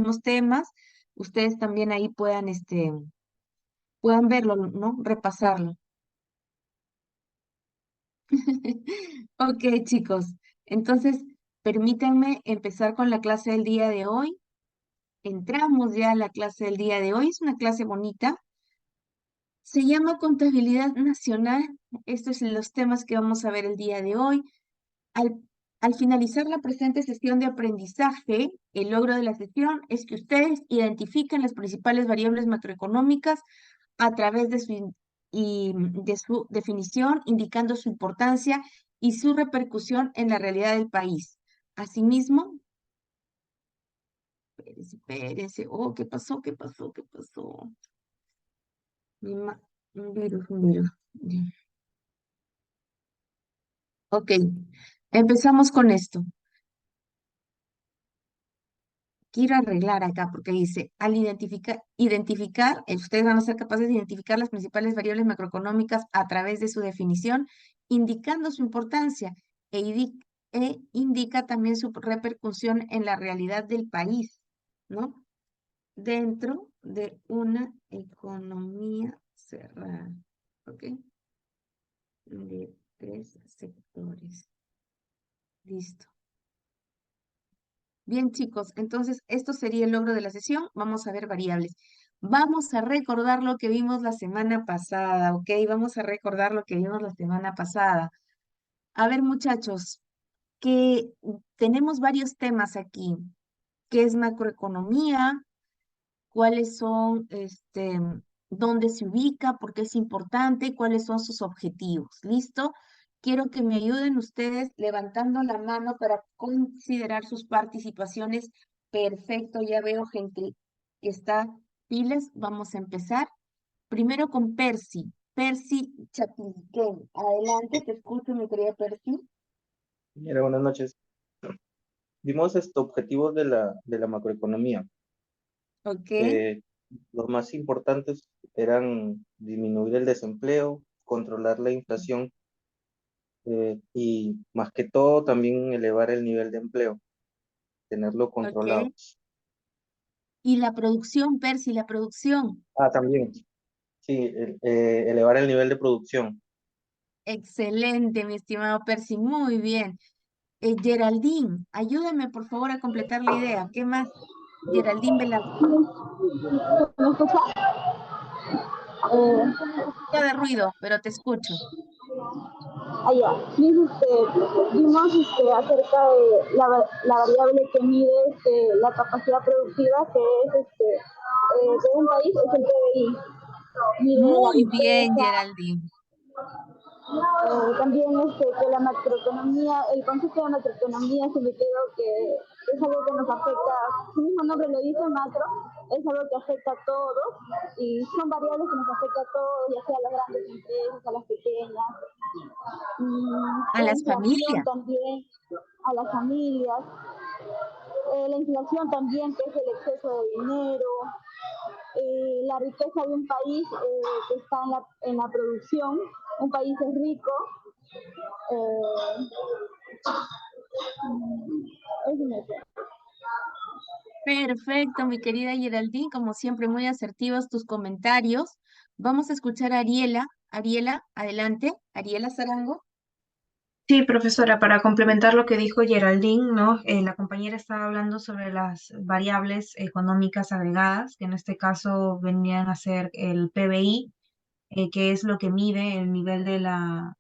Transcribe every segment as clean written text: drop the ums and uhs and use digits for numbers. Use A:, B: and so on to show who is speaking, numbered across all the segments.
A: mismos temas, ustedes también ahí puedan verlo, ¿no? Repasarlo. Ok, chicos. Entonces, permítanme empezar con la clase del día de hoy. Entramos ya a la clase del día de hoy. Es una clase bonita. Se llama Contabilidad Nacional. Estos son los temas que vamos a ver el día de hoy. Al, al finalizar la presente sesión de aprendizaje, el logro de la sesión es que ustedes identifiquen las principales variables macroeconómicas a través de su definición, indicando su importancia y su repercusión en la realidad del país. Asimismo, espérese, oh, ¿qué pasó? ¿Qué pasó? ¿Qué pasó? Un virus, un virus. Ya. Ok, empezamos con esto. Quiero arreglar acá porque dice, al identificar, ustedes van a ser capaces de identificar las principales variables macroeconómicas a través de su definición, indicando su importancia e indica también su repercusión en la realidad del país, ¿no? Dentro de una economía cerrada, ¿ok? De 3 sectores. Listo. Bien, chicos, entonces esto sería el logro de la sesión. Vamos a ver variables. Vamos a recordar lo que vimos la semana pasada, ¿ok? Vamos a recordar lo que vimos la semana pasada. A ver, muchachos, que tenemos varios temas aquí. ¿Qué es macroeconomía? ¿Cuáles son, dónde se ubica? ¿Por qué es importante? ¿Cuáles son sus objetivos? ¿Listo? Quiero que me ayuden ustedes levantando la mano para considerar sus participaciones. Perfecto, ya veo gente que está pilas. Vamos a empezar. Primero con Percy. Percy Chapiliquén. Adelante, te escucho, mi querida Percy.
B: Mira, buenas noches. Vimos objetivos de la macroeconomía.
A: Ok,
B: Eh, los más importantes eran disminuir el desempleo, controlar la inflación y más que todo también elevar el nivel de empleo, tenerlo controlado.
A: ok. Y la producción, Percy, la producción.
B: Ah, también, sí, elevar el nivel de producción.
A: Excelente, mi estimado Percy, muy bien. Geraldine, ayúdame por favor a completar la idea. ¿Qué más? Geraldine Velasco.
C: ¿Me escucha?
A: Un poquito de ruido, pero te escucho.
C: Allá. Vimos acerca de la variable que mide la capacidad productiva, que es de un país, es el PBI. Mide la
A: Muy bien,
C: riqueza,
A: Geraldine.
C: también que la macroeconomía, el concepto de macroeconomía se me quedó que es algo que nos afecta, su mismo nombre lo dice, macro, es algo que afecta a todos y son variables que nos afectan a todos, ya sea a las grandes empresas, a las pequeñas.
A: A
C: La
A: las
C: inflación
A: familias.
C: también, a las familias, la inflación también, que es el exceso de dinero, la riqueza de un país que está en la producción, un país es rico, eh, es un hecho.
A: Perfecto, mi querida Geraldine. Como siempre, muy asertivos tus comentarios. Vamos a escuchar a Ariela. Ariela, adelante. Ariela Zarango.
D: Sí, profesora, para complementar lo que dijo Geraldine, ¿no? La compañera estaba hablando sobre las variables económicas agregadas, que en este caso venían a ser el PBI, que es lo que mide el nivel de la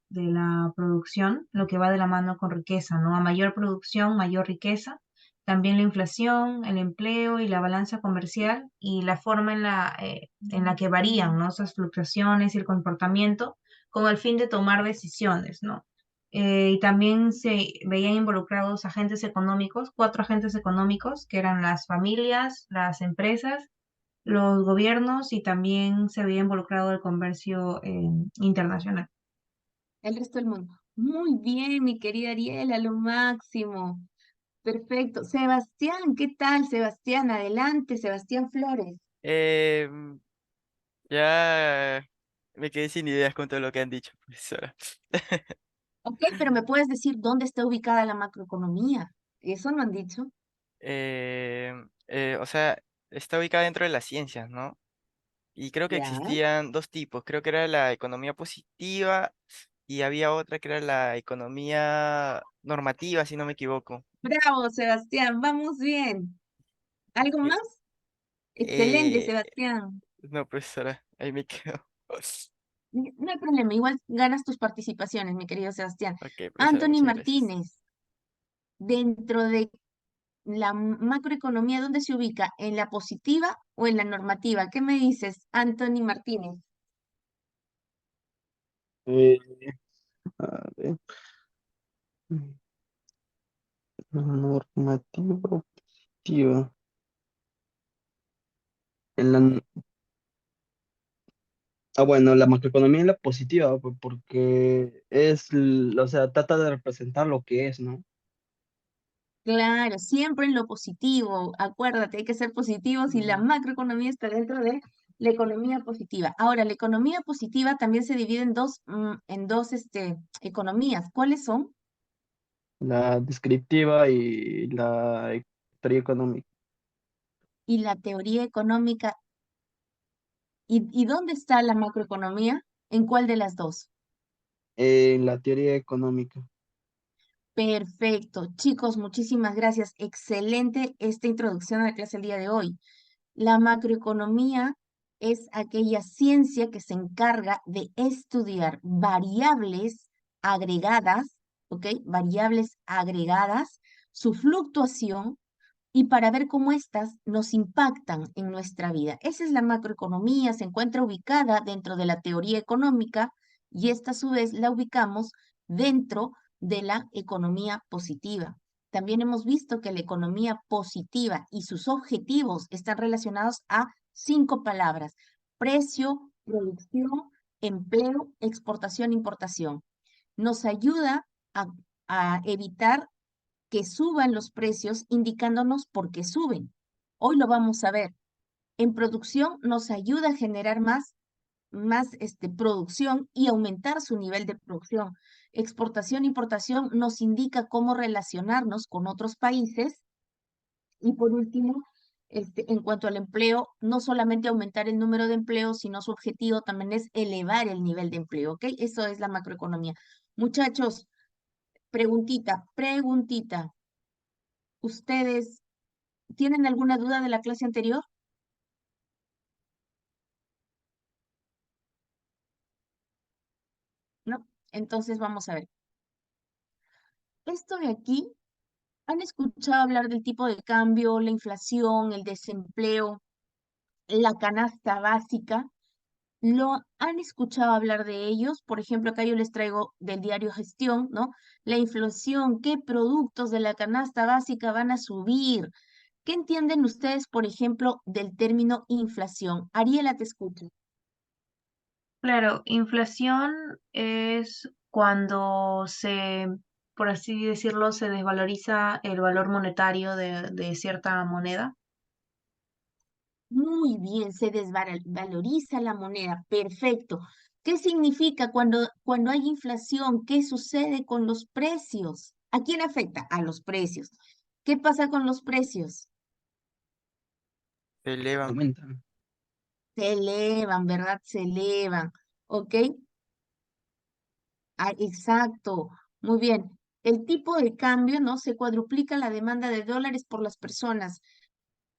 D: producción, lo que va de la mano con riqueza, ¿no? A mayor producción, mayor riqueza. También la inflación, el empleo y la balanza comercial y la forma en la que varían, ¿no? Esas fluctuaciones y el comportamiento con el fin de tomar decisiones, ¿no? Y también se veían involucrados agentes económicos, 4 agentes económicos, que eran las familias, las empresas, los gobiernos y también se veía involucrado el comercio internacional.
A: El resto del mundo. Muy bien, mi querida Ariela, lo máximo. Perfecto. Sebastián, ¿qué tal, Sebastián? Adelante, Sebastián Flores.
E: Em, ya me quedé sin ideas con todo lo que han dicho, profesora.
A: Ok, pero me puedes decir dónde está ubicada la macroeconomía. Eso no han dicho.
E: eh, o sea, está ubicada dentro de las ciencias, ¿no? Y creo que
A: Ya.
E: existían dos tipos, creo que era la economía positiva y había otra que era la economía normativa, si no me equivoco.
A: Bravo, Sebastián, vamos bien. ¿Algo
E: Eh,
A: más? Excelente,
E: eh,
A: Sebastián.
E: no, profesora, ahí me quedo.
A: No hay problema, igual ganas tus participaciones, mi querido Sebastián.
E: Ok, profesora,
A: Anthony
E: muchas gracias.
A: Martínez, dentro de la macroeconomía, ¿dónde se ubica? ¿En la positiva o en la normativa? ¿Qué me dices, Anthony Martínez?
F: Eh, a ver, normativa objetiva. En la, bueno, la macroeconomía es la positiva, porque o sea, trata de representar lo que es, ¿no?
A: Claro, siempre en lo positivo. Acuérdate, hay que ser positivos y la
F: Mm,
A: macroeconomía está dentro de la economía positiva. Ahora, la economía positiva también se divide en dos economías. ¿Cuáles son?
F: La descriptiva y la teoría económica.
A: Y la teoría económica. ¿Y dónde está la macroeconomía? ¿En cuál de las dos?
F: La teoría económica.
A: Perfecto. Chicos, muchísimas gracias. Excelente esta introducción a la clase el día de hoy. La macroeconomía es aquella ciencia que se encarga de estudiar variables agregadas, ¿ok? Variables agregadas, su fluctuación y para ver cómo éstas nos impactan en nuestra vida. Esa es la macroeconomía, se encuentra ubicada dentro de la teoría económica y esta a su vez la ubicamos dentro de la economía positiva. También hemos visto que la economía positiva y sus objetivos están relacionados a 5 palabras: precio, producción, empleo, exportación, importación. Nos ayuda a, a evitar que suban los precios indicándonos por qué suben. Hoy lo vamos a ver. En producción nos ayuda a generar más producción y aumentar su nivel de producción. Exportación, importación nos indica cómo relacionarnos con otros países. Y por último, en cuanto al empleo, no solamente aumentar el número de empleos, sino su objetivo también es elevar el nivel de empleo, ¿ok? Eso es la macroeconomía. Muchachos, preguntita. ¿Ustedes tienen alguna duda de la clase anterior? ¿No? Entonces vamos a ver. Esto de aquí, ¿han escuchado hablar del tipo de cambio, la inflación, el desempleo, la canasta básica? ¿Lo han escuchado hablar de ellos? Por ejemplo, acá yo les traigo del diario Gestión, ¿no? La inflación, ¿qué productos de la canasta básica van a subir? ¿Qué entienden ustedes, por ejemplo, del término inflación? Ariela, te escucho.
D: Claro, inflación es cuando por así decirlo, se desvaloriza el valor monetario de cierta moneda.
A: Muy bien, se desvaloriza la moneda. Perfecto. ¿Qué significa cuando hay inflación? ¿Qué sucede con los precios? ¿A quién afecta? A los precios. ¿Qué pasa con los precios?
E: Se elevan.
F: Aumentan.
A: Se elevan, ¿verdad? Se elevan. ¿Ok? Ah, exacto. Muy bien. El tipo de cambio, ¿no? Se cuadruplica la demanda de dólares por las personas.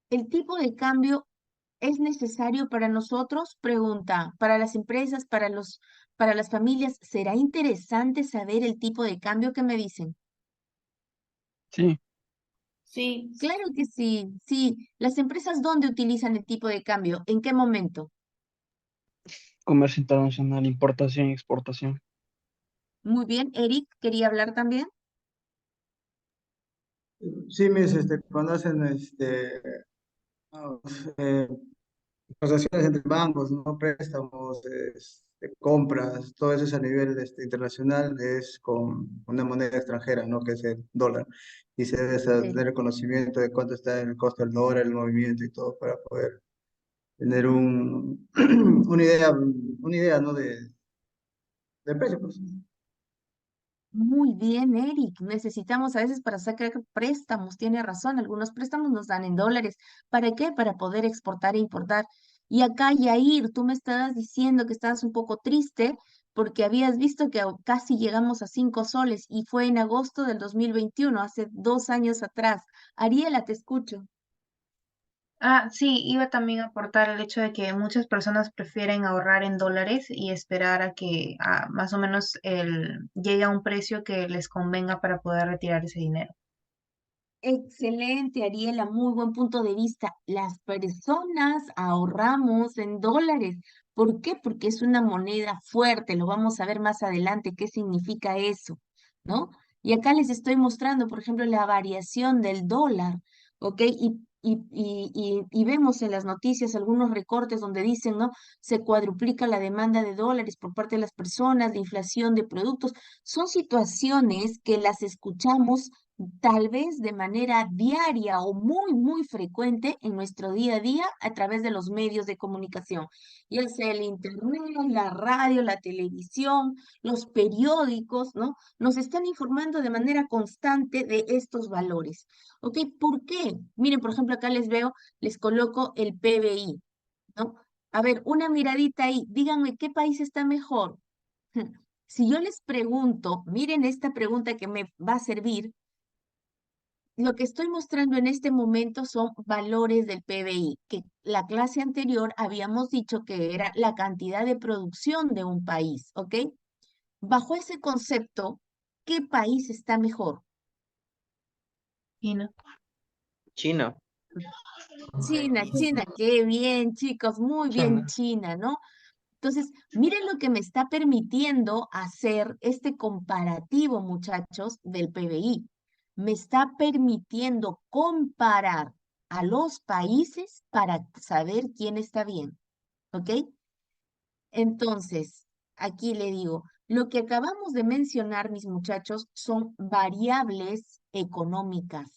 A: ¿El tipo de cambio es necesario para nosotros? Pregunta, para las empresas, para las familias, ¿será interesante saber el tipo de cambio que me dicen?
F: Sí,
D: Sí,
A: Claro que sí, sí. ¿Las empresas dónde utilizan el tipo de cambio? ¿En qué momento?
F: comercio internacional, importación y exportación.
A: Muy bien, Eric, quería hablar también.
G: Sí, mis, cuando hacen eh, transacciones entre bancos, ¿no? Préstamos, compras, todo eso es a nivel internacional, es con una moneda extranjera, ¿no? Que es el dólar. Y se debe
A: Sí.
G: tener el conocimiento de cuánto está el costo del dólar, el movimiento y todo para poder tener una idea, ¿no? Del precio, pues.
A: Muy bien, Eric. Necesitamos a veces para sacar préstamos, tiene razón, algunos préstamos nos dan en dólares. ¿Para qué? Para poder exportar e importar. Y acá, Yair, tú me estabas diciendo que estabas un poco triste porque habías visto que casi llegamos a 5 soles y fue en agosto del 2021, hace 2 años atrás. Ariela, te escucho.
D: Ah, sí, iba también a aportar el hecho de que muchas personas prefieren ahorrar en dólares y esperar a que más o menos llegue a un precio que les convenga para poder retirar ese dinero.
A: Excelente, Ariela, muy buen punto de vista. Las personas ahorramos en dólares. ¿Por qué? Porque es una moneda fuerte. Lo vamos a ver más adelante qué significa eso, ¿no? Y acá les estoy mostrando, por ejemplo, la variación del dólar, ¿ok? Y vemos en las noticias algunos recortes donde dicen, ¿no? Se cuadruplica la demanda de dólares por parte de las personas, de inflación de productos. Son situaciones que las escuchamos tal vez de manera diaria o muy, muy frecuente en nuestro día a día a través de los medios de comunicación, ya sea el internet, la radio, la televisión, los periódicos, ¿no? Nos están informando de manera constante de estos valores. ¿Ok? ¿Por qué? Miren, por ejemplo, acá les veo, les coloco el PBI, ¿no? A ver, una miradita ahí, díganme, ¿qué país está mejor? Si yo les pregunto, miren esta pregunta que me va a servir. Lo que estoy mostrando en este momento son valores del PBI, que la clase anterior habíamos dicho que era la cantidad de producción de un país, ¿ok? Bajo ese concepto, ¿qué país está mejor?
D: Y no.
B: China.
A: China, China, qué bien, chicos, muy bien,
F: China.
A: China, ¿no? Entonces, miren lo que me está permitiendo hacer este comparativo, muchachos, del PBI. Me está permitiendo comparar a los países para saber quién está bien, ¿ok? Entonces, aquí le digo, lo que acabamos de mencionar, mis muchachos, son variables económicas.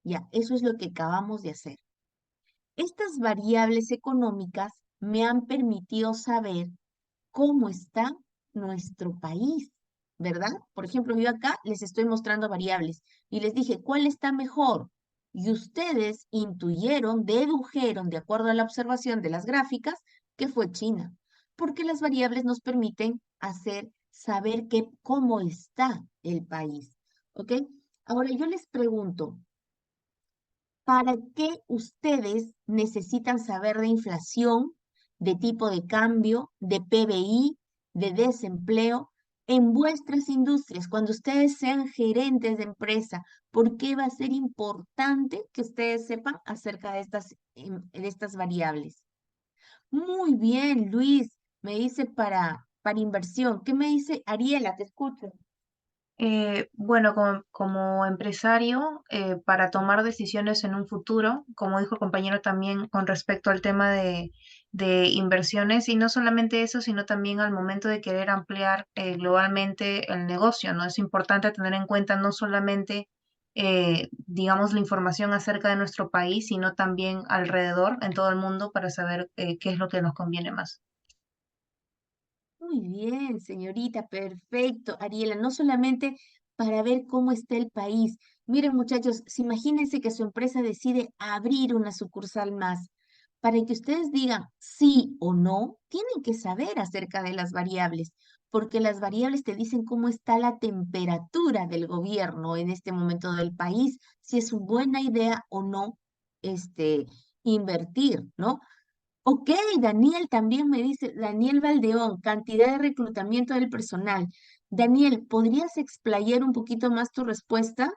A: Ya, eso es lo que acabamos de hacer. Estas variables económicas me han permitido saber cómo está nuestro país, ¿verdad? Por ejemplo, yo acá les estoy mostrando variables y les dije, ¿cuál está mejor? Y ustedes intuyeron, dedujeron, de acuerdo a la observación de las gráficas, que fue China, porque las variables nos permiten saber cómo está el país, ¿ok? Ahora yo les pregunto, ¿para qué ustedes necesitan saber de inflación, de tipo de cambio, de PBI, de desempleo en vuestras industrias? Cuando ustedes sean gerentes de empresa, ¿por qué va a ser importante que ustedes sepan acerca de estas variables? Muy bien, Luis, me dice para inversión. ¿Qué me dice Ariela? Te escucho.
D: Bueno, como empresario, para tomar decisiones en un futuro, como dijo el compañero también con respecto al tema de inversiones, y no solamente eso, sino también al momento de querer ampliar globalmente el negocio, ¿no? Es importante tener en cuenta no solamente, digamos, la información acerca de nuestro país, sino también alrededor, en todo el mundo, para saber qué es lo que nos conviene más.
A: Muy bien, señorita, perfecto. Ariela, no solamente para ver cómo está el país. Miren, muchachos, imagínense que su empresa decide abrir una sucursal más. Para que ustedes digan sí o no, tienen que saber acerca de las variables, porque las variables te dicen cómo está la temperatura del gobierno en este momento del país, si es una buena idea o no, invertir, ¿no? Ok, Daniel también me dice, Daniel Valdeón, cantidad de reclutamiento del personal. Daniel, ¿podrías explayar un poquito más tu respuesta?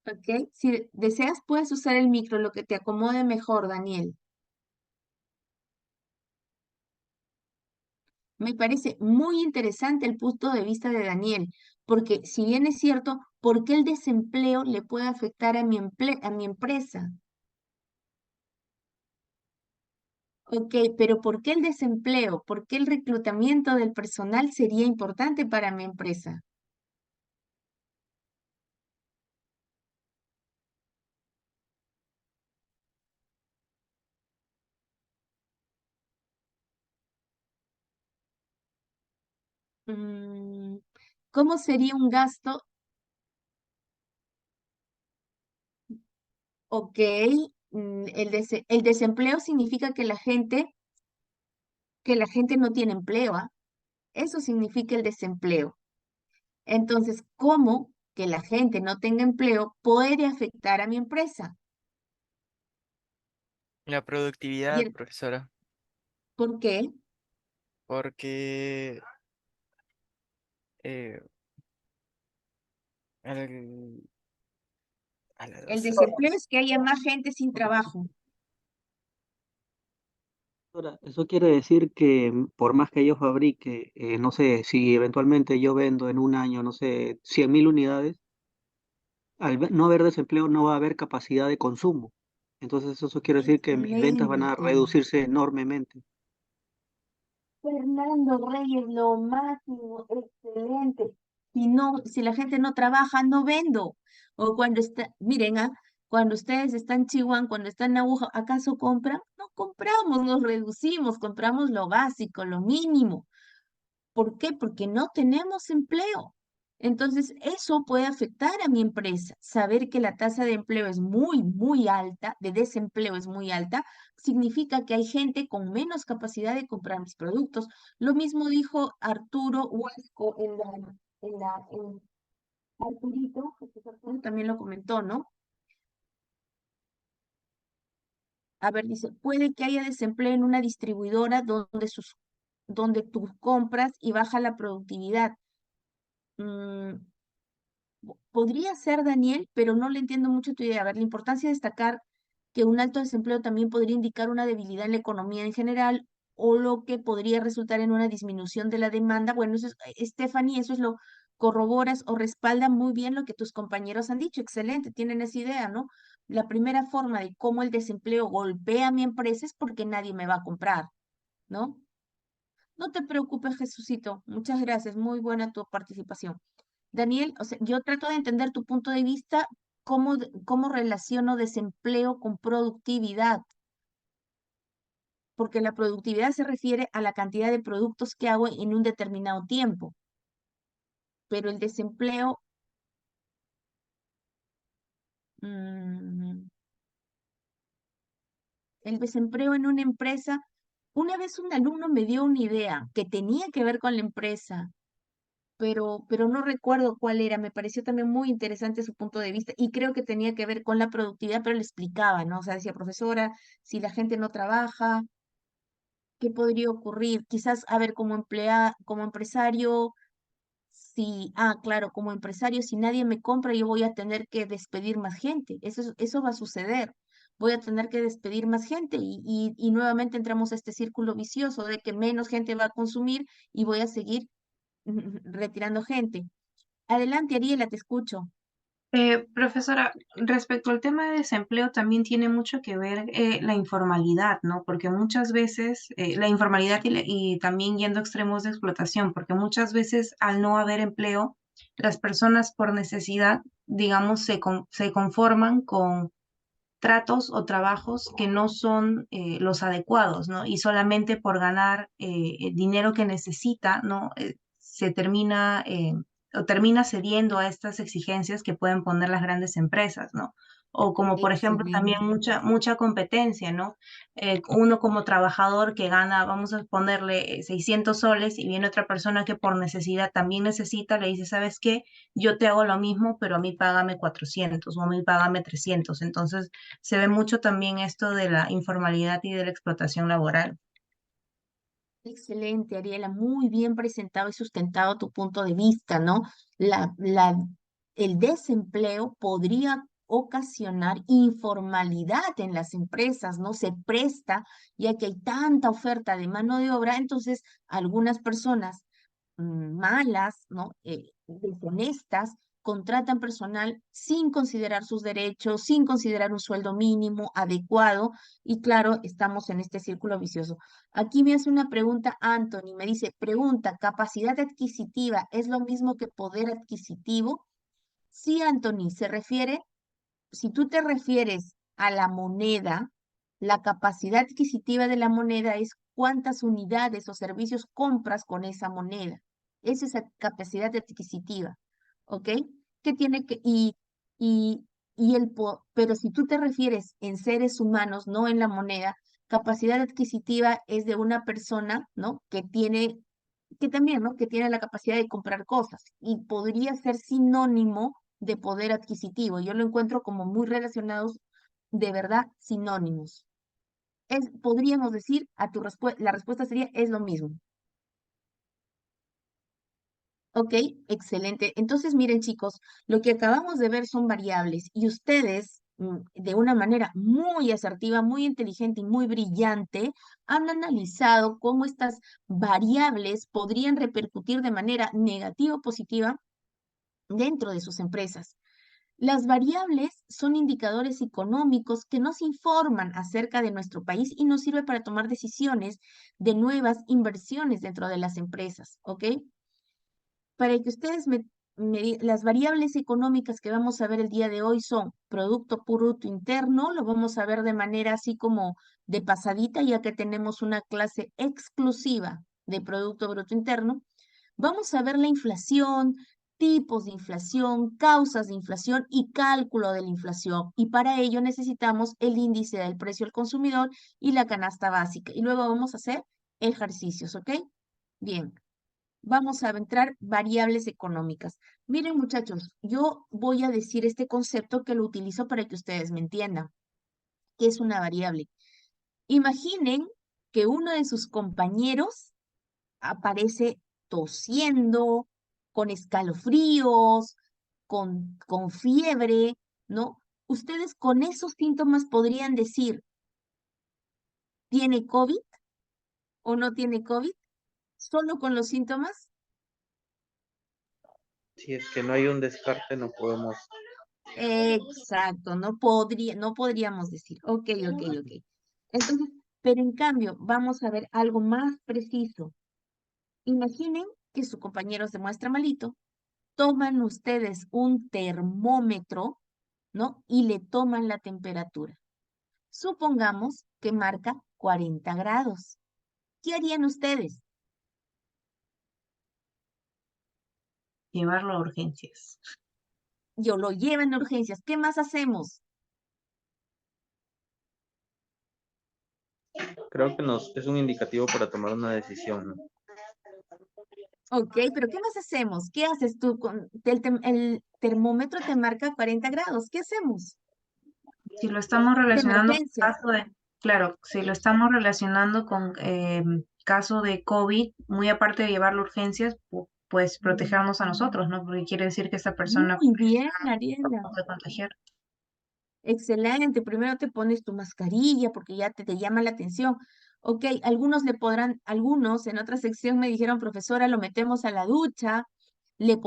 A: Ok, si deseas puedes usar el micro, lo que te acomode mejor, Daniel. Me parece muy interesante el punto de vista de Daniel, porque si bien es cierto, ¿por qué el desempleo le puede afectar a a mi empresa? Ok, pero ¿por qué el desempleo? ¿Por qué el reclutamiento del personal sería importante para mi empresa? Mm, ¿Cómo sería un gasto? Ok, el desempleo significa que la gente no tiene empleo, ¿ah? Eso significa el desempleo. Entonces, ¿cómo que la gente no tenga empleo puede afectar a mi empresa?
E: La
A: Y
E: productividad, profesora,
A: ¿por qué?
E: porque eh, el- o
A: El
E: sea,
A: desempleo es que haya más gente sin trabajo.
H: Ahora, eso quiere decir que por más que yo fabrique, no sé, si eventualmente yo vendo en un año, no sé, 100.000 unidades, no haber desempleo no va a haber capacidad de consumo. Entonces eso quiere decir que mis ventas van a
A: Excelente.
H: reducirse enormemente.
A: Fernando Reyes, lo máximo, excelente. Si la gente no trabaja, no vendo. O cuando está, miren, cuando ustedes están en Chihuahua, cuando están en Aguja, ¿acaso compran? No compramos, nos reducimos, compramos lo básico, lo mínimo. ¿Por qué? Porque no tenemos empleo. Entonces, eso puede afectar a mi empresa. Saber que la tasa de empleo es muy, muy alta, de desempleo es muy alta, significa que hay gente con menos capacidad de comprar mis productos. Lo mismo dijo Arturo Huasco Arturito, Jesús Arturo también lo comentó, ¿no? A ver, dice, puede que haya desempleo en una distribuidora donde tú compras y baja la productividad. Mm, Podría ser, Daniel, pero no le entiendo mucho tu idea. A ver, la importancia de destacar que un alto desempleo también podría indicar una debilidad en la economía en general o lo que podría resultar en una disminución de la demanda. Bueno, eso es, Stephanie, eso es lo corroboras o respalda muy bien lo que tus compañeros han dicho. Excelente, tienen esa idea, ¿no? La primera forma de cómo el desempleo golpea a mi empresa es porque nadie me va a comprar, ¿no? No te preocupes, Jesucito. Muchas gracias. Muy buena tu participación. Daniel, o sea, yo trato de entender tu punto de vista, cómo relaciono desempleo con productividad, porque la productividad se refiere a la cantidad de productos que hago en un determinado tiempo, pero mm, el desempleo en una empresa, una vez un alumno me dio una idea que tenía que ver con la empresa, pero no recuerdo cuál era. Me pareció también muy interesante su punto de vista y creo que tenía que ver con la productividad, pero le explicaba, ¿no? O sea, decía, profesora, si la gente no trabaja, ¿qué podría ocurrir? Quizás, a ver, como empresario, claro, como empresario, si nadie me compra, yo voy a tener que despedir más gente. Eso va a suceder. Voy a tener que despedir más gente y nuevamente entramos a este círculo vicioso de que menos gente va a consumir y voy a seguir retirando gente. Adelante, Ariela, te escucho.
D: Profesora, respecto al tema de desempleo también tiene mucho que ver la informalidad, ¿no? Porque muchas veces la informalidad y también yendo a extremos de explotación, porque muchas veces al no haber empleo, las personas por necesidad, digamos, se conforman con tratos o trabajos que no son los adecuados, ¿no? Y solamente por ganar el dinero que necesita, ¿no? Se termina o termina cediendo a estas exigencias que pueden poner las grandes empresas, ¿no? O como por ejemplo también
A: Excelente.
D: mucha competencia, ¿no? Uno como trabajador que gana, vamos a ponerle 600 soles y viene otra persona que por necesidad también necesita, le dice, ¿sabes qué? Yo te hago lo mismo, pero a mí págame 400 o a mí págame 300. Entonces, se ve mucho también esto de la informalidad y de la explotación laboral.
A: Excelente, Ariela, muy bien presentado y sustentado tu punto de vista, ¿no? La, la, el desempleo podría ocasionar informalidad en las empresas, ¿no? Se presta, ya que hay tanta oferta de mano de obra, entonces algunas personas malas, ¿no? Deshonestas, contratan personal sin considerar sus derechos, sin considerar un sueldo mínimo adecuado, y claro, estamos en este círculo vicioso. Aquí me hace una pregunta Anthony, me dice, pregunta, ¿capacidad adquisitiva es lo mismo que poder adquisitivo? Sí, Anthony, si tú te refieres a la moneda, la capacidad adquisitiva de la moneda es cuántas unidades o servicios compras con esa moneda. Es esa capacidad adquisitiva, ¿ok? Que tiene que, pero si tú te refieres en seres humanos, no en la moneda, capacidad adquisitiva es de una persona, ¿no? Que también, ¿no? Que tiene la capacidad de comprar cosas y podría ser sinónimo de poder adquisitivo. Yo lo encuentro como muy relacionados, de verdad, sinónimos. Podríamos decir, la respuesta sería, es lo mismo. Ok, excelente. Entonces, miren chicos, lo que acabamos de ver son variables y ustedes, de una manera muy asertiva, muy inteligente y muy brillante, han analizado cómo estas variables podrían repercutir de manera negativa o positiva dentro de sus empresas. Las variables son indicadores económicos que nos informan acerca de nuestro país y nos sirve para tomar decisiones de nuevas inversiones dentro de las empresas, ¿ok? Para que ustedes las variables económicas que vamos a ver el día de hoy son Producto Bruto Interno, lo vamos a ver de manera así como de pasadita, ya que tenemos una clase exclusiva de Producto Bruto Interno. Vamos a ver la inflación, tipos de inflación, causas de inflación y cálculo de la inflación. Y para ello necesitamos el índice del precio al consumidor y la canasta básica. Y luego vamos a hacer ejercicios, ¿ok? Bien. Vamos a entrar variables económicas. Miren, muchachos, yo voy a decir este concepto que lo utilizo para que ustedes me entiendan. ¿Qué es una variable? Imaginen que uno de sus compañeros aparece tosiendo, con escalofríos, con fiebre, ¿no? Ustedes con esos síntomas podrían decir, ¿tiene COVID o no tiene COVID? ¿Solo con los síntomas?
B: Si es que no hay un descarte, no podemos.
A: Exacto, no podríamos decir, ok. Entonces, pero en cambio, vamos a ver algo más preciso. Imaginen que su compañero se muestra malito, toman ustedes un termómetro, ¿no? Y le toman la temperatura. Supongamos que marca 40 grados. ¿Qué harían ustedes?
D: Llevarlo a urgencias.
A: Yo lo llevan a urgencias. ¿Qué más hacemos?
B: Creo que es un indicativo para tomar una decisión, ¿no?
A: Ok, pero ¿qué más hacemos? ¿Qué haces tú con el termómetro te marca 40 grados? ¿Qué hacemos?
D: Si lo estamos
A: De
D: relacionando con
A: emergencia.
D: claro, si lo estamos relacionando con caso de COVID, muy aparte de llevarlo a urgencias, pues protegernos a nosotros, ¿no? Porque quiere decir que esta persona
A: Muy bien, Ariela.
D: puede contagiar.
A: Excelente. Primero te pones tu mascarilla porque ya te llama la atención. Ok, algunos en otra sección me dijeron, profesora, lo metemos a la ducha, le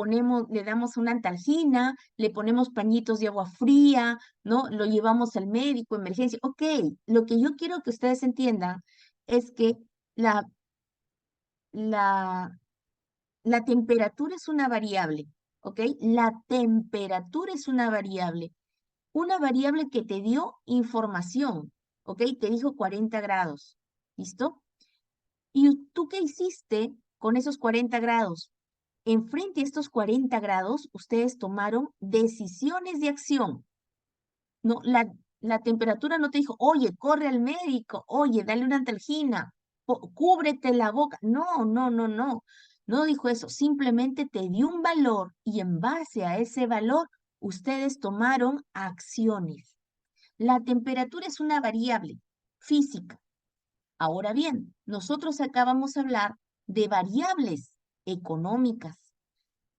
A: damos una antalgina, le ponemos pañitos de agua fría, ¿no? Lo llevamos al médico, emergencia. Ok, lo que yo quiero que ustedes entiendan es que la, la, la temperatura es una variable, ¿ok? La temperatura es una variable que te dio información, ¿ok? Te dijo 40 grados, ¿listo? ¿Y tú qué hiciste con esos 40 grados? Enfrente a estos 40 grados, ustedes tomaron decisiones de acción. No, la temperatura no te dijo, oye, corre al médico, oye, dale una antalgina, cúbrete la boca. No, no, no, no. No dijo eso, simplemente te dio un valor y en base a ese valor, ustedes tomaron acciones. La temperatura es una variable física. Ahora bien, nosotros acabamos de hablar de variables económicas.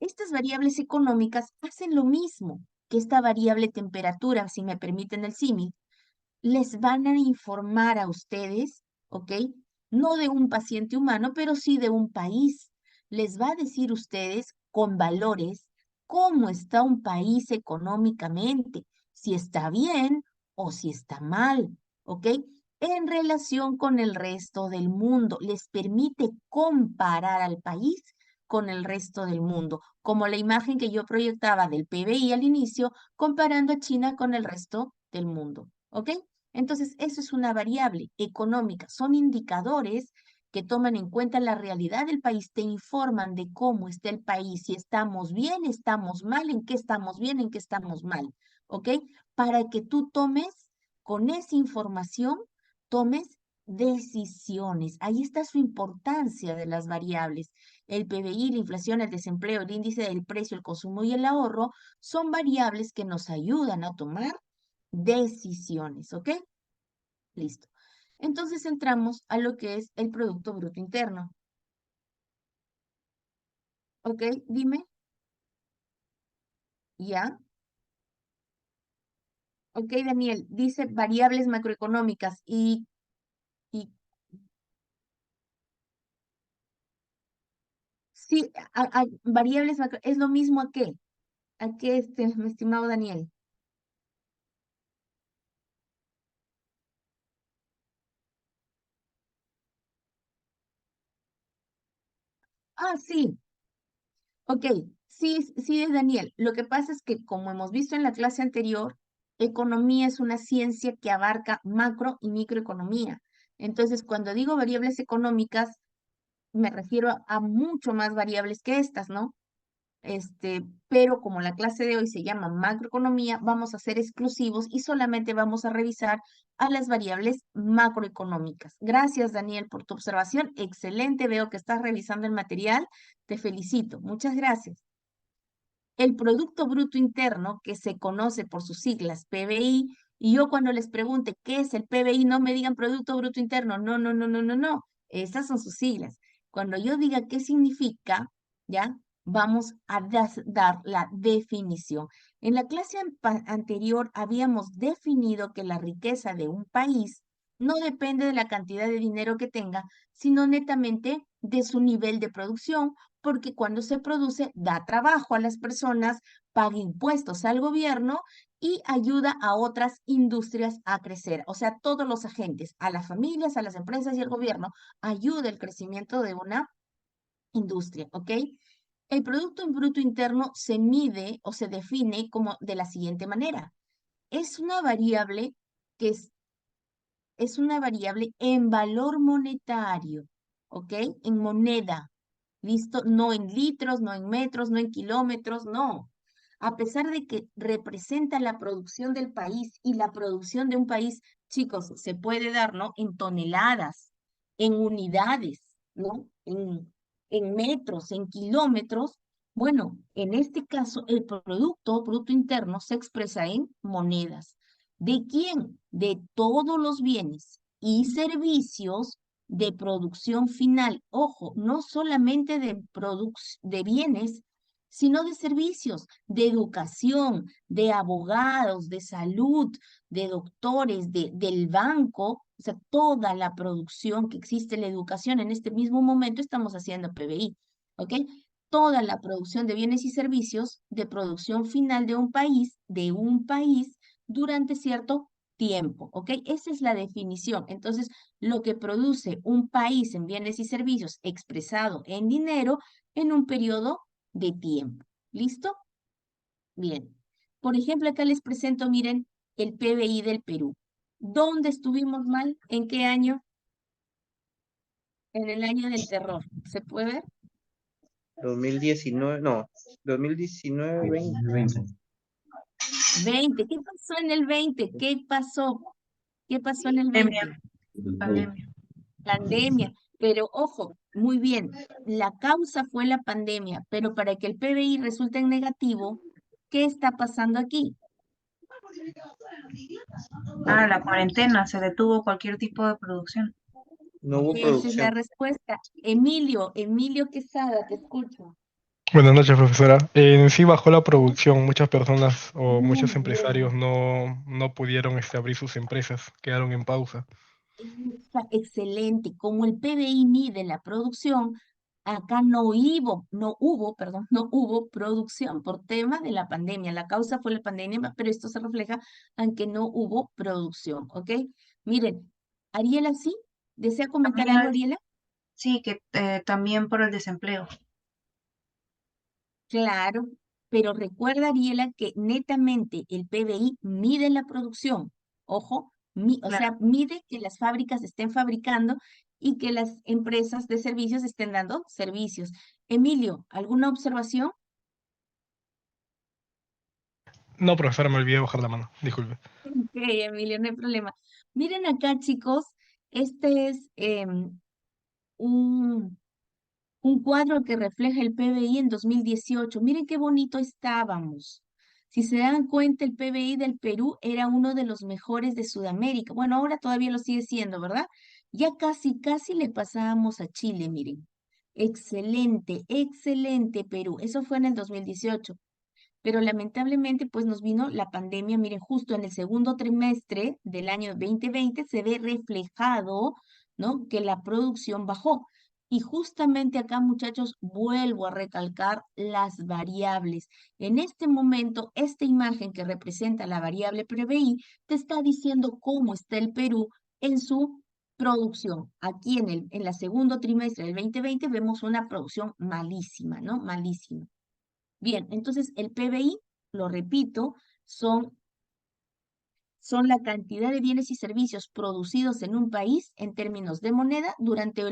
A: Estas variables económicas hacen lo mismo que esta variable temperatura, si me permiten el símil, les van a informar a ustedes, ¿ok? No de un paciente humano, pero sí de un país. Les va a decir ustedes con valores cómo está un país económicamente, si está bien o si está mal, ¿ok? En relación con el resto del mundo, les permite comparar al país con el resto del mundo, como la imagen que yo proyectaba del PBI al inicio, comparando a China con el resto del mundo, ¿ok? Entonces, eso es una variable económica, son indicadores que toman en cuenta la realidad del país, te informan de cómo está el país, si estamos bien, estamos mal, en qué estamos bien, en qué estamos mal, ¿ok? Para que tú tomes, con esa información, tomes decisiones. Ahí está su importancia de las variables. El PBI, la inflación, el desempleo, el índice del precio, el consumo y el ahorro son variables que nos ayudan a tomar decisiones, ¿ok? Listo. Entonces entramos a lo que es el Producto Bruto Interno. ¿Ok? Dime. ¿Ya? Ok, Daniel. Dice variables macroeconómicas y sí, variables macro, ¿es lo mismo a qué? ¿A qué, mi estimado Daniel? Ah, sí. Ok, sí, sí es Daniel. Lo que pasa es que, como hemos visto en la clase anterior, economía es una ciencia que abarca macro y microeconomía. Entonces, cuando digo variables económicas, me refiero a mucho más variables que estas, ¿no? Pero como la clase de hoy se llama macroeconomía, vamos a ser exclusivos y solamente vamos a revisar a las variables macroeconómicas. Gracias, Daniel, por tu observación. Excelente, veo que estás revisando el material. Te felicito. Muchas gracias. El Producto Bruto Interno, que se conoce por sus siglas PBI, y yo cuando les pregunte qué es el PBI, no me digan Producto Bruto Interno, no, no, no, no, no, no, esas son sus siglas. Cuando yo diga qué significa, ¿ya? Vamos a dar la definición. En la clase anterior habíamos definido que la riqueza de un país no depende de la cantidad de dinero que tenga, sino netamente de su nivel de producción, porque cuando se produce da trabajo a las personas, paga impuestos al gobierno y ayuda a otras industrias a crecer. O sea, todos los agentes, a las familias, a las empresas y al gobierno, ayuda el crecimiento de una industria, ¿ok? El Producto Bruto Interno se mide o se define como de la siguiente manera. Es una variable que es una variable en valor monetario, ¿ok? En moneda. ¿Listo? No en litros, no en metros, no en kilómetros, no. A pesar de que representa la producción del país y la producción de un país, chicos, se puede dar, ¿no? En toneladas, en unidades, ¿no? En metros, en kilómetros. Bueno, en este caso, el Producto Bruto Interno se expresa en monedas. ¿De quién? De todos los bienes y servicios de producción final. Ojo, no solamente de bienes, sino de servicios, de educación, de abogados, de salud, de doctores, del banco. O sea, toda la producción que existe en la educación en este mismo momento estamos haciendo PBI. ¿Ok? Toda la producción de bienes y servicios de producción final de un país, durante cierto tiempo, ¿ok? Esa es la definición. Entonces, lo que produce un país en bienes y servicios expresado en dinero en un periodo de tiempo. ¿Listo? Bien. Por ejemplo, acá les presento, miren, el PBI del Perú. ¿Dónde estuvimos mal? ¿En qué año? En el año del terror. ¿Se puede ver?
B: 2019, no, 2019, 20.
A: 20. ¿Qué pasó en el 20? ¿Qué pasó? ¿Qué pasó en el
D: Pandemia,
A: 20?
D: pandemia.
A: Pandemia, pero ojo, muy bien, la causa fue la pandemia, pero para que el PBI resulte en negativo, ¿qué está pasando aquí?
D: Ah, la cuarentena, se detuvo cualquier tipo de producción.
B: No hubo
A: Esa es la
B: producción.
A: respuesta. Emilio Quesada, te escucho.
I: Buenas noches, profesora. En sí bajó la producción. Muchas personas o
A: Muy
I: muchos empresarios
A: bien.
I: no pudieron abrir sus empresas, quedaron en pausa.
A: Excelente. Como el PBI mide la producción, acá no hubo producción por tema de la pandemia. La causa fue la pandemia, pero esto se refleja en que no hubo producción, ¿ok? Miren, Ariela, ¿sí? ¿Desea comentar algo,
D: También,
A: Ariela?
D: sí, que también por el desempleo.
A: Claro, pero recuerda, Ariela, que netamente el PBI mide la producción. Ojo, o
D: Claro,
A: sea, mide que las fábricas estén fabricando y que las empresas de servicios estén dando servicios. Emilio, ¿alguna observación?
I: No, profesora, me olvidé bajar la mano. Disculpe.
A: Ok, Emilio, no hay problema. Miren acá, chicos, este es un, un cuadro que refleja el PBI en 2018. Miren qué bonito estábamos. Si se dan cuenta, el PBI del Perú era uno de los mejores de Sudamérica. Bueno, ahora todavía lo sigue siendo, ¿verdad? Ya casi, casi le pasábamos a Chile, miren. Excelente, excelente Perú. Eso fue en el 2018. Pero lamentablemente pues nos vino la pandemia, miren, justo en el segundo trimestre del año 2020 se ve reflejado, ¿no? Que la producción bajó. Y justamente acá, muchachos, vuelvo a recalcar las variables. En este momento, esta imagen que representa la variable PBI te está diciendo cómo está el Perú en su producción. Aquí en la segundo trimestre del 2020 vemos una producción malísima, ¿no? Malísima. Bien, entonces el PBI, lo repito, son la cantidad de bienes y servicios producidos en un país en términos de moneda durante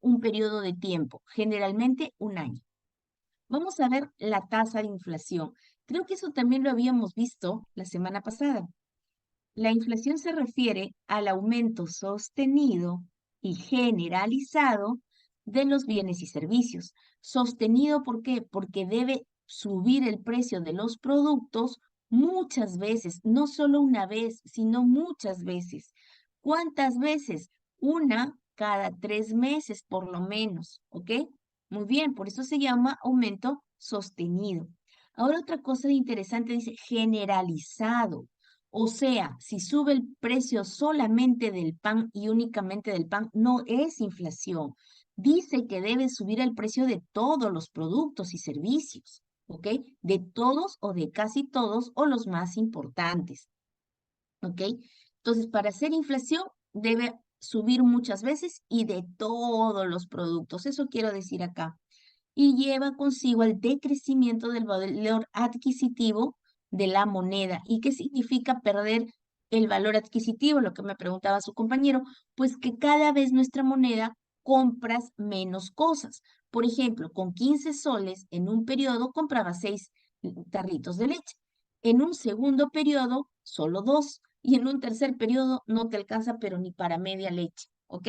A: un periodo de tiempo, generalmente un año. Vamos a ver la tasa de inflación. Creo que eso también lo habíamos visto la semana pasada. La inflación se refiere al aumento sostenido y generalizado de los bienes y servicios. Sostenido, ¿por qué? Porque debe subir el precio de los productos muchas veces, no solo una vez, sino muchas veces. ¿Cuántas veces? Una cada 3 meses, por lo menos, ¿ok? Muy bien, por eso se llama aumento sostenido. Ahora otra cosa interesante dice generalizado. O sea, si sube el precio solamente del pan y únicamente del pan, no es inflación. Dice que debe subir el precio de todos los productos y servicios, ¿ok? De todos o de casi todos o los más importantes, ¿ok? Entonces, para hacer inflación debe subir muchas veces y de todos los productos. Eso quiero decir acá y lleva consigo el decrecimiento del valor adquisitivo de la moneda. ¿Y qué significa perder el valor adquisitivo? Lo que me preguntaba su compañero, pues que cada vez nuestra moneda compras menos cosas. Por ejemplo, con 15 soles en un periodo comprabas 6 tarritos de leche. En un segundo periodo, solo 2. Y en un tercer periodo no te alcanza, pero ni para media leche. ¿Ok?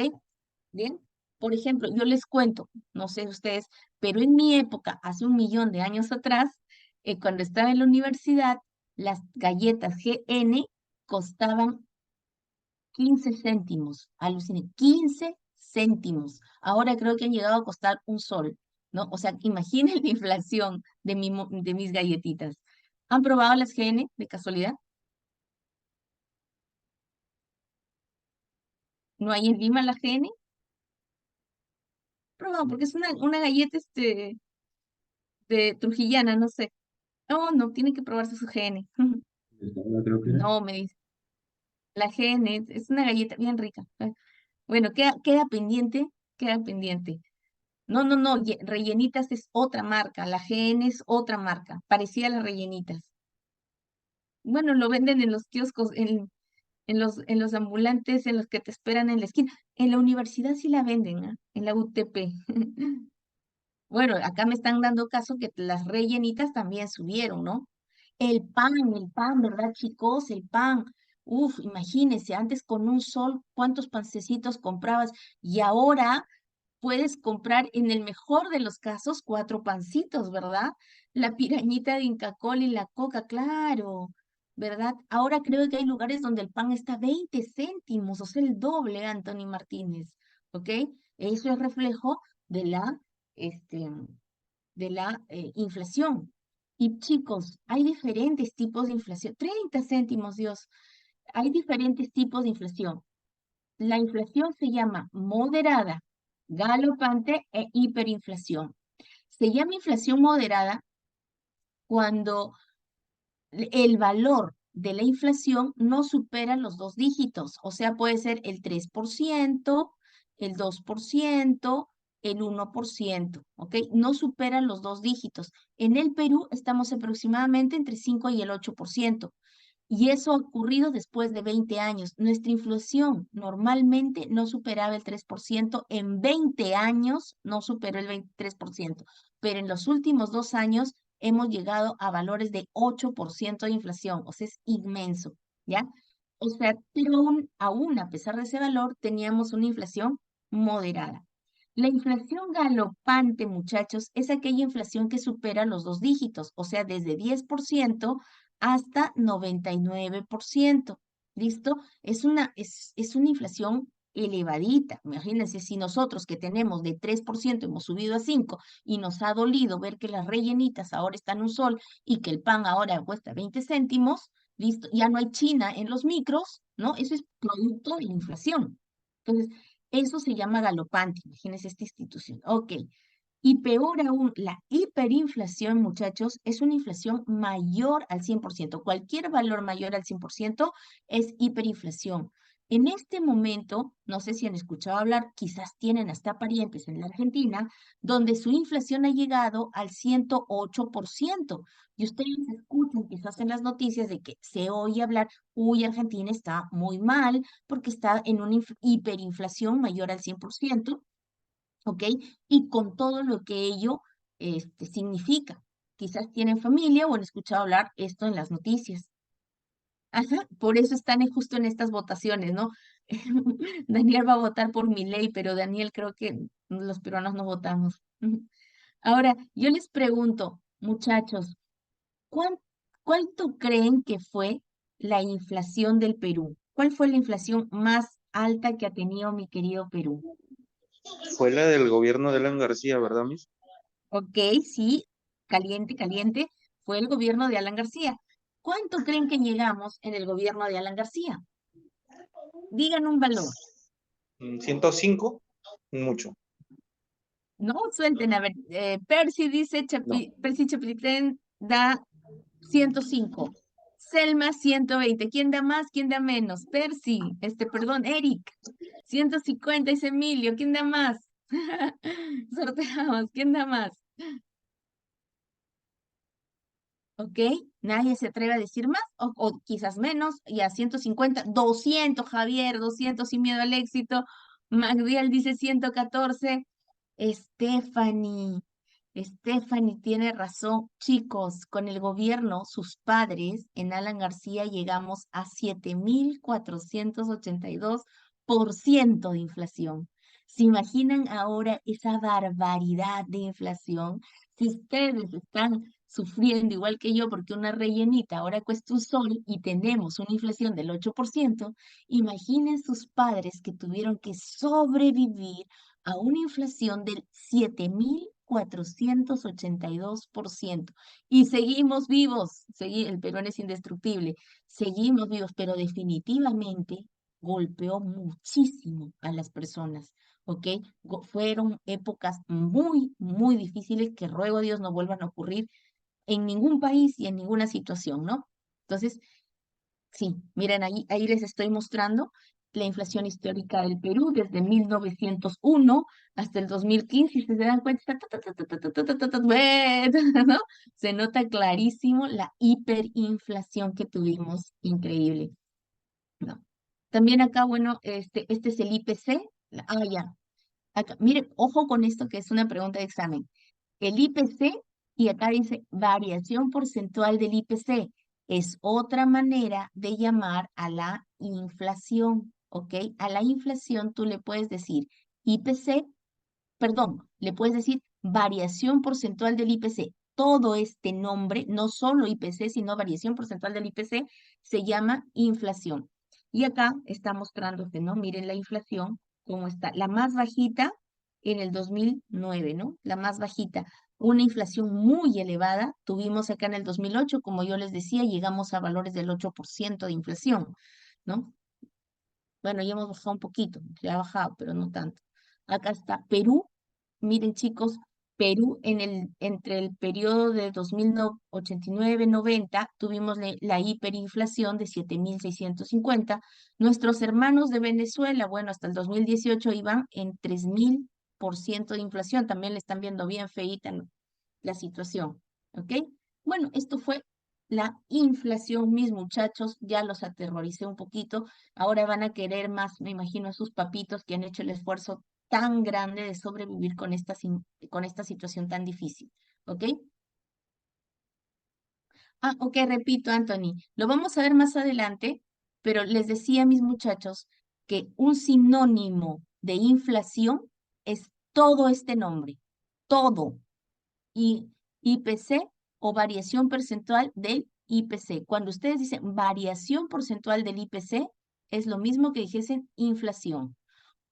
A: Bien. Por ejemplo, yo les cuento, no sé ustedes, pero en mi época, hace 1 millón de años atrás, cuando estaba en la universidad, las galletas GN costaban 15 céntimos. Aluciné, 15 céntimos. Ahora creo que han llegado a costar un sol, ¿no? O sea, imaginen la inflación de mis galletitas. ¿Han probado las GN de casualidad? ¿No hay en Lima la GN? Probado, porque es una galleta de trujillana, no sé. No, no, tiene que probarse su GN.
J: Creo que era.
A: No, me dice. La GN es una galleta bien rica. Bueno, queda pendiente, queda pendiente. No, no, no, Rellenitas es otra marca, la GN es otra marca, parecida a las Rellenitas. Bueno, lo venden en los kioscos, en los ambulantes, en los que te esperan en la esquina. En la universidad sí la venden, ¿ah? En la UTP. Bueno, acá me están dando caso que las rellenitas también subieron, ¿no? El pan, ¿verdad, chicos? El pan. Uf, imagínense, antes con un sol, ¿cuántos pancecitos comprabas? Y ahora puedes comprar, en el mejor de los casos, 4 pancitos, ¿verdad? La pirañita de Inca Kola y la coca, claro, ¿verdad? Ahora creo que hay lugares donde el pan está 20 céntimos, o sea, el doble, Anthony Martínez, ¿ok? Eso es reflejo de este, la inflación. Y chicos, hay diferentes tipos de inflación. 30 céntimos, Dios. Hay diferentes tipos de inflación. La inflación se llama moderada, galopante e hiperinflación. Se llama inflación moderada cuando el valor de la inflación no supera los 2 dígitos, o sea, puede ser el 3%, el 2%, el 1%, ¿ok? No superan los 2 dígitos. En el Perú estamos aproximadamente entre 5 y el 8%. Y eso ha ocurrido después de 20 años. Nuestra inflación normalmente no superaba el 3%, en 20 años no superó el 23%, pero en los últimos 2 años hemos llegado a valores de 8% de inflación, o sea, es inmenso, ¿ya? O sea, pero aún a pesar de ese valor, teníamos una inflación moderada. La inflación galopante, muchachos, es aquella inflación que supera los 2 dígitos, o sea, desde 10% hasta 99%. ¿Listo? Es una inflación elevadita. Imagínense, si nosotros que tenemos de 3% hemos subido a 5 y nos ha dolido ver que las rellenitas ahora están un sol y que el pan ahora cuesta 20 céntimos, ¿listo? Ya no hay China en los micros, ¿no? Eso es producto de la inflación. Entonces, eso se llama galopante. Imagínense esta institución. Ok. Y peor aún, la hiperinflación, muchachos, es una inflación mayor al 100%. Cualquier valor mayor al 100% es hiperinflación. En este momento, no sé si han escuchado hablar, quizás tienen hasta parientes en la Argentina, donde su inflación ha llegado al 108%. Y ustedes escuchan quizás en las noticias de que se oye hablar, uy, Argentina está muy mal porque está en una hiperinflación mayor al 100%. ¿Ok? Y con todo lo que ello significa. Quizás tienen familia o han escuchado hablar esto en las noticias. Ajá, por eso están justo en estas votaciones, ¿no? Daniel va a votar por mi ley, pero Daniel creo que los peruanos no votamos. Ahora, yo les pregunto, muchachos, ¿cuán- ¿cuánto creen que fue la inflación del Perú? ¿Cuál fue la inflación más alta que ha tenido mi querido Perú?
B: Fue la del gobierno de Alan García, ¿verdad, Miss?
A: Ok, sí, caliente, caliente, fue el gobierno de Alan García. ¿Cuánto creen que llegamos en el gobierno de Alan García? Digan un valor.
B: 105, mucho.
A: No, suelten, a ver, Percy dice,
B: No.
A: Percy Chaplin da 105. Selma 120. ¿Quién da más? ¿Quién da menos? Percy, perdón, Eric. 150 es Emilio. ¿Quién da más? Sorteamos. ¿Quién da más? ¿Ok? Nadie se atreve a decir más o quizás menos, y a 150, 200, Javier, 200 sin miedo al éxito. Magdiel dice 114. Stephanie, Stephanie tiene razón. Chicos, con el gobierno, sus padres, en Alan García llegamos a 7.482% de inflación. ¿Se imaginan ahora esa barbaridad de inflación? Si ustedes están sufriendo igual que yo porque una rellenita ahora cuesta un sol y tenemos una inflación del 8%, imaginen sus padres que tuvieron que sobrevivir a una inflación del 7.482%. Y seguimos vivos, el Perú es indestructible, seguimos vivos, pero definitivamente golpeó muchísimo a las personas, ¿ok? Fueron épocas muy, muy difíciles que ruego a Dios no vuelvan a ocurrir en ningún país y en ninguna situación, ¿no? Entonces, sí, miren, ahí les estoy mostrando la inflación histórica del Perú desde 1901 hasta el 2015, y si se dan cuenta, ¿no? Se nota clarísimo la hiperinflación que tuvimos, increíble, ¿no? También acá, bueno, este es el IPC. Ya. Acá, miren, ojo con esto que es una pregunta de examen. El IPC, y acá dice variación porcentual del IPC, es otra manera de llamar a la inflación, ¿ok? A la inflación tú le puedes decir IPC, perdón, le puedes decir variación porcentual del IPC. Todo este nombre, no solo IPC, sino variación porcentual del IPC, se llama inflación. Y acá está mostrándote, ¿no? Miren la inflación, cómo está. La más bajita en el 2009, ¿no? La más bajita. Una inflación muy elevada. Tuvimos acá en el 2008, como yo les decía, llegamos a valores del 8% de inflación, ¿no? Bueno, ya hemos bajado un poquito, ya ha bajado, pero no tanto. Acá está Perú. Miren, chicos, Perú entre el periodo de 2089-90 tuvimos la hiperinflación de 7.650. Nuestros hermanos de Venezuela, bueno, hasta el 2018 iban en 3.000% de inflación. También le están viendo bien feíta, ¿no?, la situación. ¿Ok? Bueno, esto fue la inflación. Mis muchachos, ya los aterroricé un poquito, ahora van a querer más, me imagino, a sus papitos que han hecho el esfuerzo tan grande de sobrevivir con con esta situación tan difícil, ¿ok? Ah, ok, repito, Anthony, lo vamos a ver más adelante, pero les decía a mis muchachos que un sinónimo de inflación es todo este nombre, todo, y IPC o variación porcentual del IPC. Cuando ustedes dicen variación porcentual del IPC, es lo mismo que dijesen inflación.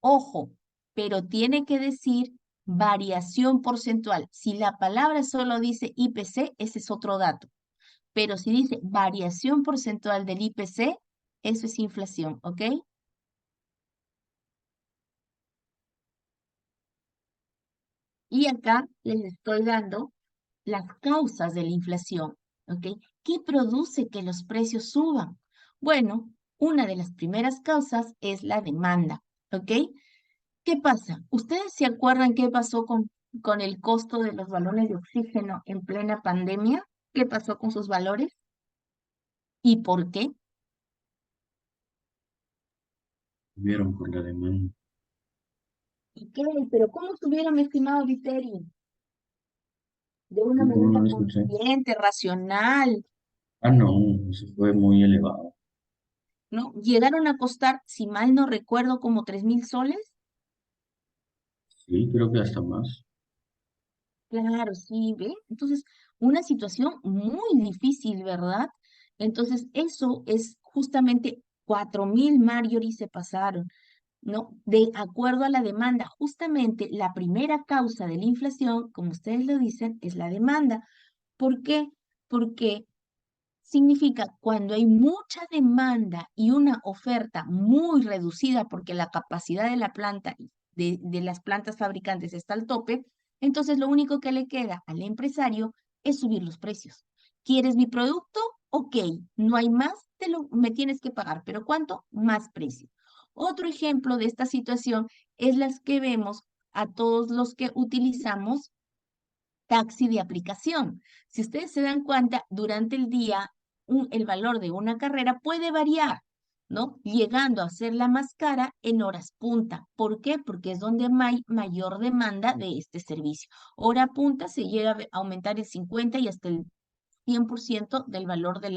A: Ojo, pero tiene que decir variación porcentual. Si la palabra solo dice IPC, ese es otro dato. Pero si dice variación porcentual del IPC, eso es inflación, ¿ok? Y acá les estoy dando las causas de la inflación, ¿ok? ¿Qué produce que los precios suban? Bueno, una de las primeras causas es la demanda, ¿ok? ¿Qué pasa? ¿Ustedes se acuerdan qué pasó con el costo de los balones de oxígeno en plena pandemia? ¿Qué pasó con sus valores? ¿Y por qué?
J: Vieron por la demanda.
A: ¿Y qué? ¿Pero cómo subieron, mi estimado Viterio? De una
J: No,
A: manera
J: no escuché.
A: consciente, racional,
J: Ah, no, eso fue muy elevado.
A: ¿no? Llegaron a costar, si mal no recuerdo, como 3.000 soles.
J: Sí, creo que hasta más.
A: Claro, sí, ¿ve? Entonces, una situación muy difícil, ¿verdad? Entonces, eso es justamente 4.000 Marjorie se pasaron, ¿no? De acuerdo a la demanda, justamente la primera causa de la inflación, como ustedes lo dicen, es la demanda. ¿Por qué? Porque significa cuando hay mucha demanda y una oferta muy reducida porque la capacidad de la planta, de las plantas fabricantes está al tope, entonces lo único que le queda al empresario es subir los precios. ¿Quieres mi producto? Ok, no hay más, me tienes que pagar, pero ¿cuánto? Más precio. Otro ejemplo de esta situación es las que vemos a todos los que utilizamos taxi de aplicación. Si ustedes se dan cuenta, durante el día el valor de una carrera puede variar, ¿no? Llegando a ser la más cara en horas punta. ¿Por qué? Porque es donde hay mayor demanda de este servicio. Hora punta se llega a aumentar el 50 y hasta el 100% del valor de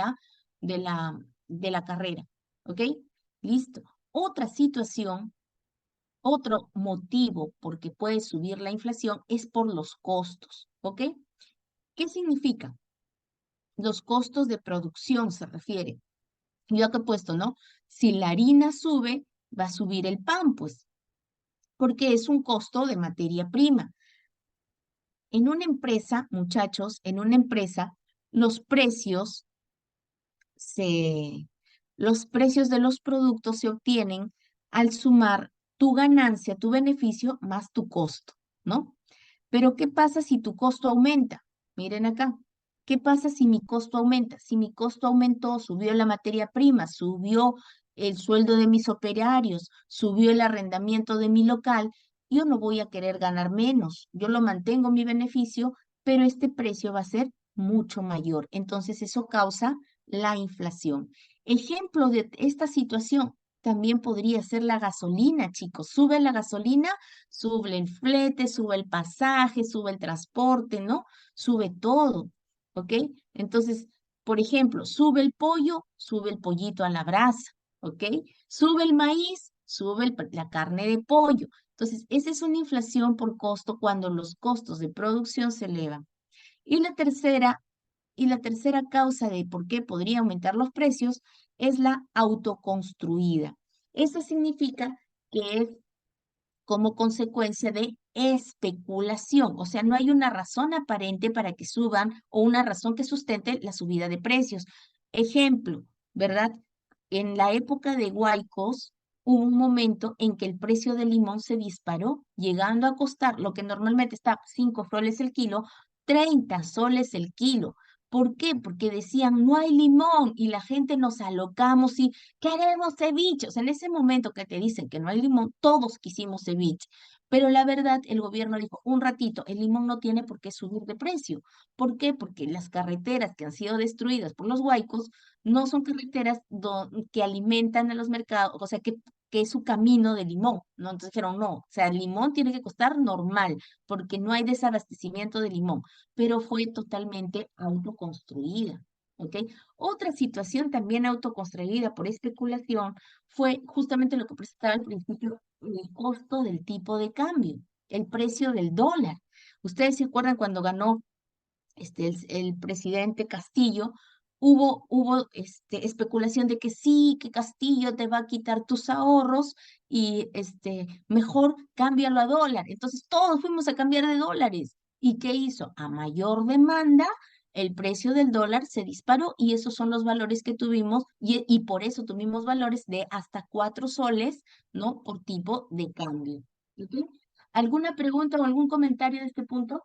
A: la carrera. ¿Ok? Listo. Otra situación, otro motivo por que puede subir la inflación es por los costos. ¿Ok? ¿Qué significa? Los costos de producción se refiere. Yo acá he puesto, ¿no? Si la harina sube, va a subir el pan, pues, porque es un costo de materia prima. En una empresa, muchachos, en una empresa, los precios se, los precios de los productos se obtienen al sumar tu ganancia, tu beneficio, más tu costo, ¿no? Pero ¿qué pasa si tu costo aumenta? Miren acá. ¿Qué pasa si mi costo aumenta? Si mi costo aumentó, subió la materia prima, subió el sueldo de mis operarios, subió el arrendamiento de mi local, yo no voy a querer ganar menos. Yo lo mantengo mi beneficio, pero este precio va a ser mucho mayor. Entonces eso causa la inflación. Ejemplo de esta situación también podría ser la gasolina, chicos. Sube la gasolina, sube el flete, sube el pasaje, sube el transporte, ¿no? Sube todo, ¿ok? Entonces, por ejemplo, sube el pollo, sube el pollito a la brasa, ¿ok? Sube el maíz, sube la carne de pollo. Entonces, esa es una inflación por costo cuando los costos de producción se elevan. Y la tercera causa de por qué podría aumentar los precios es la autoconstruida. Eso significa que es como consecuencia de especulación. O sea, no hay una razón aparente para que suban o una razón que sustente la subida de precios. Ejemplo, ¿verdad? En la época de Huaycos hubo un momento en que el precio del limón se disparó, llegando a costar lo que normalmente está 5 soles el kilo, 30 soles el kilo. ¿Por qué? Porque decían, no hay limón, y la gente nos alocamos y queremos ceviche. O sea, en ese momento que te dicen que no hay limón, todos quisimos ceviche. Pero la verdad, el gobierno dijo, un ratito, el limón no tiene por qué subir de precio. ¿Por qué? Porque las carreteras que han sido destruidas por los huaicos no son carreteras que alimentan a los mercados, o sea, que es su camino de limón, ¿no? Entonces dijeron, no, o sea, el limón tiene que costar normal, porque no hay desabastecimiento de limón, pero fue totalmente autoconstruida, ¿ok? Otra situación también autoconstruida por especulación fue justamente lo que presentaba al principio, el costo del tipo de cambio, el precio del dólar. ¿Ustedes se acuerdan cuando ganó el presidente Castillo? Hubo especulación de que sí, que Castillo te va a quitar tus ahorros y mejor cámbialo a dólar. Entonces todos fuimos a cambiar de dólares. ¿Y qué hizo? A mayor demanda, el precio del dólar se disparó y esos son los valores que tuvimos y por eso tuvimos valores de hasta 4 soles, ¿no? Por tipo de cambio. ¿Ok? ¿Alguna pregunta o algún comentario de este punto?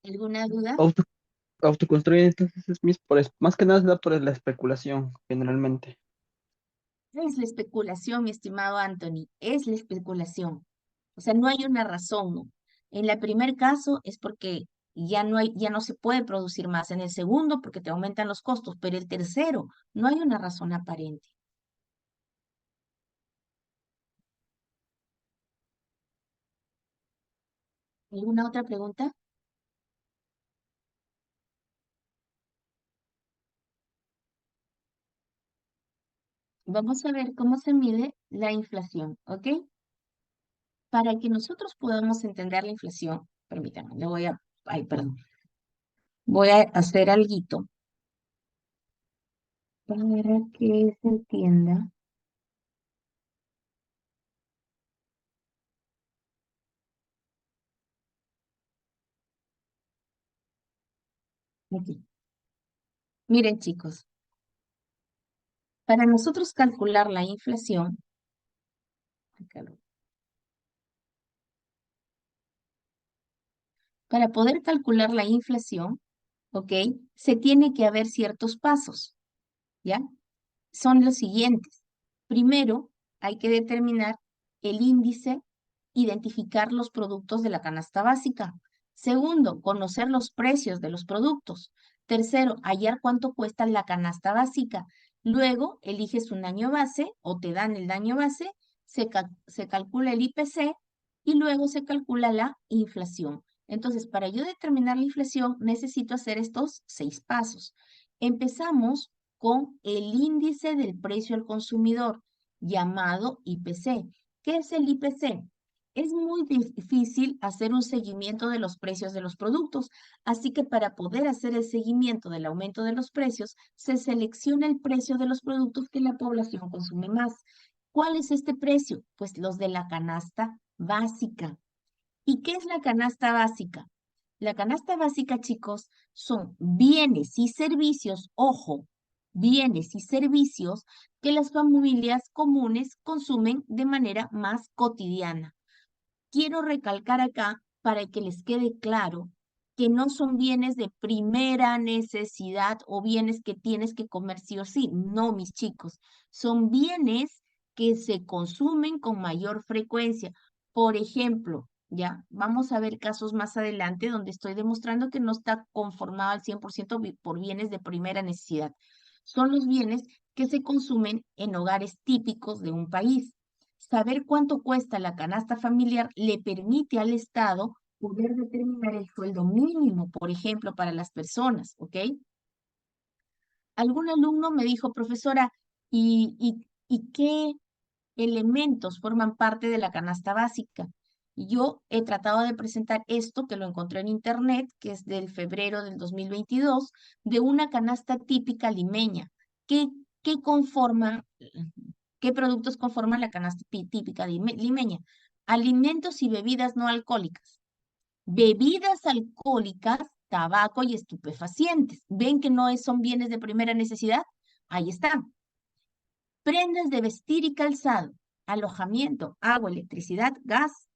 A: ¿Alguna duda?
F: Auto, autoconstruir entonces es más que nada se da por la especulación, generalmente.
A: Es la especulación, mi estimado Anthony, es la especulación. O sea, no hay una razón, ¿no? En el primer caso es porque ya no se puede producir más. En el segundo, porque te aumentan los costos. Pero el tercero, no hay una razón aparente. ¿Alguna otra pregunta? Vamos a ver cómo se mide la inflación, ¿ok? Para que nosotros podamos entender la inflación, permítanme, ay, perdón, voy a hacer alguito para que se entienda. Aquí. Miren, chicos, para nosotros calcular la inflación, para poder calcular la inflación, ¿ok? Se tiene que haber ciertos pasos, ¿ya? Son los siguientes. Primero, hay que determinar el índice, identificar los productos de la canasta básica. Segundo, conocer los precios de los productos. Tercero, hallar cuánto cuesta la canasta básica. Luego, eliges un año base o te dan el año base, se calcula el IPC y luego se calcula la inflación. Entonces, para yo determinar la inflación, necesito hacer estos 6 pasos. Empezamos con el índice del precio al consumidor, llamado IPC. ¿Qué es el IPC? Es muy difícil hacer un seguimiento de los precios de los productos, así que para poder hacer el seguimiento del aumento de los precios, se selecciona el precio de los productos que la población consume más. ¿Cuál es este precio? Pues los de la canasta básica. ¿Y qué es la canasta básica? La canasta básica, chicos, son bienes y servicios, ojo, bienes y servicios que las familias comunes consumen de manera más cotidiana. Quiero recalcar acá para que les quede claro que no son bienes de primera necesidad o bienes que tienes que comer sí o sí. No, mis chicos, son bienes que se consumen con mayor frecuencia. Por ejemplo, ya vamos a ver casos más adelante donde estoy demostrando que no está conformado al 100% por bienes de primera necesidad. Son los bienes que se consumen en hogares típicos de un país. Saber cuánto cuesta la canasta familiar le permite al Estado poder determinar el sueldo mínimo, por ejemplo, para las personas, ¿ok? Algún alumno me dijo, profesora, ¿y qué elementos forman parte de la canasta básica? Y yo he tratado de presentar esto, que lo encontré en internet, que es del febrero del 2022, de una canasta típica limeña. ¿Qué, qué conforma, qué productos conforman la canasta típica limeña? Alimentos y bebidas no alcohólicas. Bebidas alcohólicas, tabaco y estupefacientes. ¿Ven que no son bienes de primera necesidad? Ahí están. Prendas de vestir y calzado. alojamiento, agua, electricidad, gas,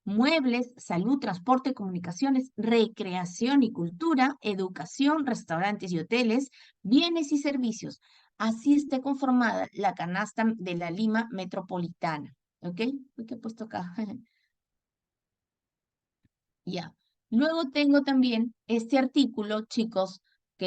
A: muebles, salud, transporte, comunicaciones, recreación y cultura, educación, restaurantes y hoteles, bienes y servicios. Así está conformada la canasta de la Lima metropolitana. ¿Ok? ¿Qué he puesto acá? Ya. Luego tengo también este artículo, chicos,